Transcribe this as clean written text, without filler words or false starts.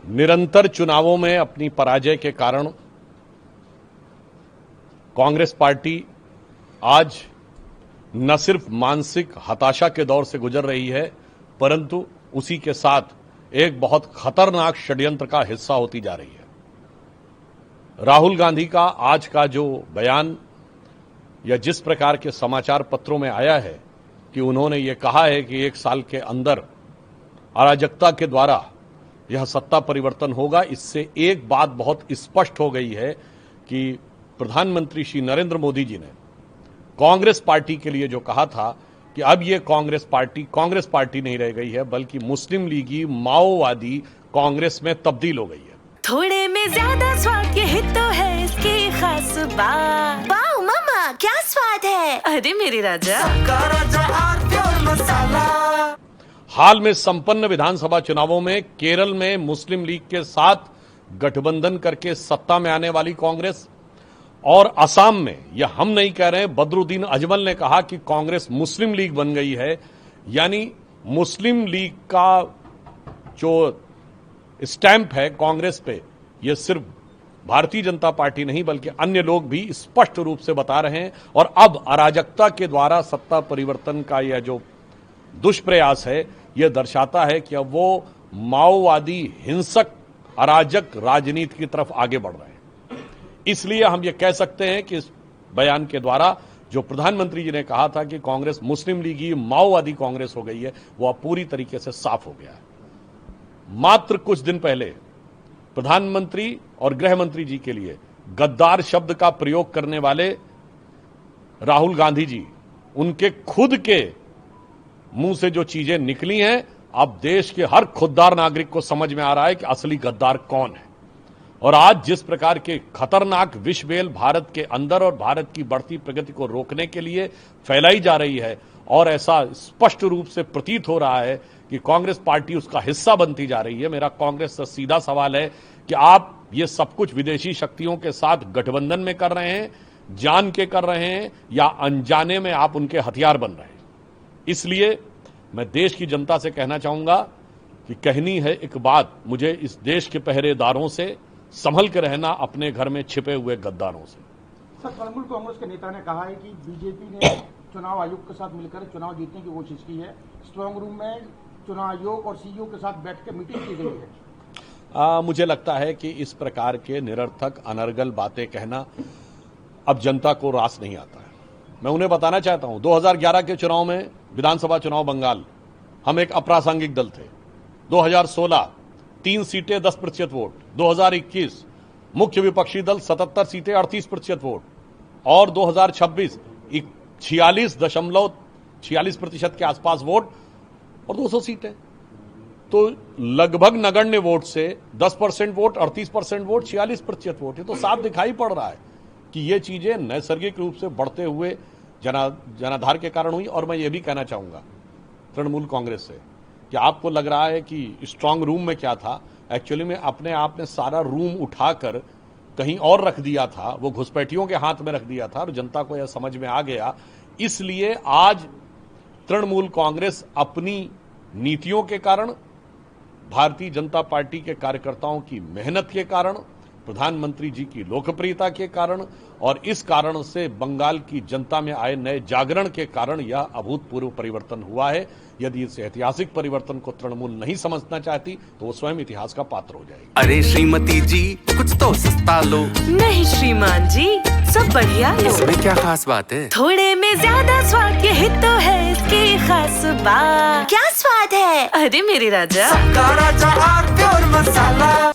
निरंतर चुनावों में अपनी पराजय के कारण कांग्रेस पार्टी आज न सिर्फ मानसिक हताशा के दौर से गुजर रही है, परंतु उसी के साथ एक बहुत खतरनाक षड्यंत्र का हिस्सा होती जा रही है। राहुल गांधी का आज का जो बयान या जिस प्रकार के समाचार पत्रों में आया है कि उन्होंने ये कहा है कि 1 साल के अंदर अराजकता के द्वारा यह सत्ता परिवर्तन होगा, इससे एक बात बहुत स्पष्ट हो गई है कि प्रधानमंत्री श्री नरेंद्र मोदी जी ने कांग्रेस पार्टी के लिए जो कहा था कि अब ये कांग्रेस पार्टी नहीं रह गई है, बल्कि मुस्लिम लीगी माओवादी कांग्रेस में तब्दील हो गई है। थोड़े में ज्यादा स्वाद ये तो है इसकी खास बात। वाओ मामा, क्या स्वाद है। अरे मेरे राजा, हाल में संपन्न विधानसभा चुनावों में केरल में मुस्लिम लीग के साथ गठबंधन करके सत्ता में आने वाली कांग्रेस और असम में, यह हम नहीं कह रहे, बदरुद्दीन अजमल ने कहा कि कांग्रेस मुस्लिम लीग बन गई है। यानी मुस्लिम लीग का जो स्टैंप है कांग्रेस पे, यह सिर्फ भारतीय जनता पार्टी नहीं बल्कि अन्य लोग भी स्पष्ट रूप से बता रहे हैं। और अब अराजकता के द्वारा सत्ता परिवर्तन का यह जो दुष्प्रयास है, यह दर्शाता है कि अब वो माओवादी हिंसक अराजक राजनीति की तरफ आगे बढ़ रहे हैं। इसलिए हम ये कह सकते हैं कि इस बयान के द्वारा जो प्रधानमंत्री जी ने कहा था कि कांग्रेस मुस्लिम लीगी माओवादी कांग्रेस हो गई है, वो अब पूरी तरीके से साफ हो गया है। मात्र कुछ दिन पहले प्रधानमंत्री और गृह मंत्री जी के लिए गद्दार शब्द का प्रयोग करने वाले राहुल गांधी जी, उनके खुद के मुंह से जो चीजें निकली हैं, अब देश के हर खुददार नागरिक को समझ में आ रहा है कि असली गद्दार कौन है। और आज जिस प्रकार के खतरनाक विषबेल भारत के अंदर और भारत की बढ़ती प्रगति को रोकने के लिए फैलाई जा रही है, और ऐसा स्पष्ट रूप से प्रतीत हो रहा है कि कांग्रेस पार्टी उसका हिस्सा बनती जा रही है। मेरा कांग्रेस से सीधा सवाल है कि आप ये सब कुछ विदेशी शक्तियों के साथ गठबंधन में कर रहे हैं, जान के कर रहे हैं, या अनजाने में आप उनके हथियार बन रहे हैं। इसलिए मैं देश की जनता से कहना चाहूंगा कि कहनी है एक बात मुझे इस देश के पहरेदारों से, संभल के रहना अपने घर में छिपे हुए गद्दारों से। सर, तृणमूल कांग्रेस के नेता ने कहा है कि बीजेपी ने चुनाव आयोग के साथ मिलकर चुनाव जीतने की कोशिश की है। स्ट्रांग रूम में चुनाव आयोग और सीईओ के साथ बैठकर मीटिंग की गई है। मुझे लगता है कि इस प्रकार के निरर्थक अनर्गल बातें कहना अब जनता को रास नहीं आता है। मैं उन्हें बताना चाहता हूं, 2011 के चुनाव में, विधानसभा चुनाव बंगाल, हम एक अप्रासंगिक दल थे। 2016 3 सीटें 10% वोट, 2021 मुख्य विपक्षी दल 77 सीटें 38% वोट, और 2026 46% के आसपास वोट और 200 सीटें। तो लगभग नगण्य वोट से 10% वोट, 38% वोट, 46% वोट। ये तो साफ दिखाई पड़ रहा है कि ये चीजें नैसर्गिक रूप से बढ़ते हुए जनाधार के कारण हुई। और मैं ये भी कहना चाहूंगा तृणमूल कांग्रेस से कि आपको लग रहा है कि स्ट्रांग रूम में क्या था, एक्चुअली में अपने आप ने सारा रूम उठाकर कहीं और रख दिया था, वो घुसपैठियों के हाथ में रख दिया था और जनता को यह समझ में आ गया। इसलिए आज तृणमूल कांग्रेस अपनी नीतियों के कारण, भारतीय जनता पार्टी के कार्यकर्ताओं की मेहनत के कारण, प्रधानमंत्री जी की लोकप्रियता के कारण और इस कारण से बंगाल की जनता में आए नए जागरण के कारण यह अभूतपूर्व परिवर्तन हुआ है। यदि इस ऐतिहासिक परिवर्तन को तृणमूल नहीं समझना चाहती तो वो स्वयं इतिहास का पात्र हो जाएगी। अरे श्रीमती जी, कुछ तो सस्ता लो। नहीं श्रीमान जी, सब बढ़िया लो। इसमें क्या खास बात है। थोड़े में ज्यादा स्वाद ये तो है इसकी खास बात। क्या स्वाद है। अरे मेरे राजा, मसाला।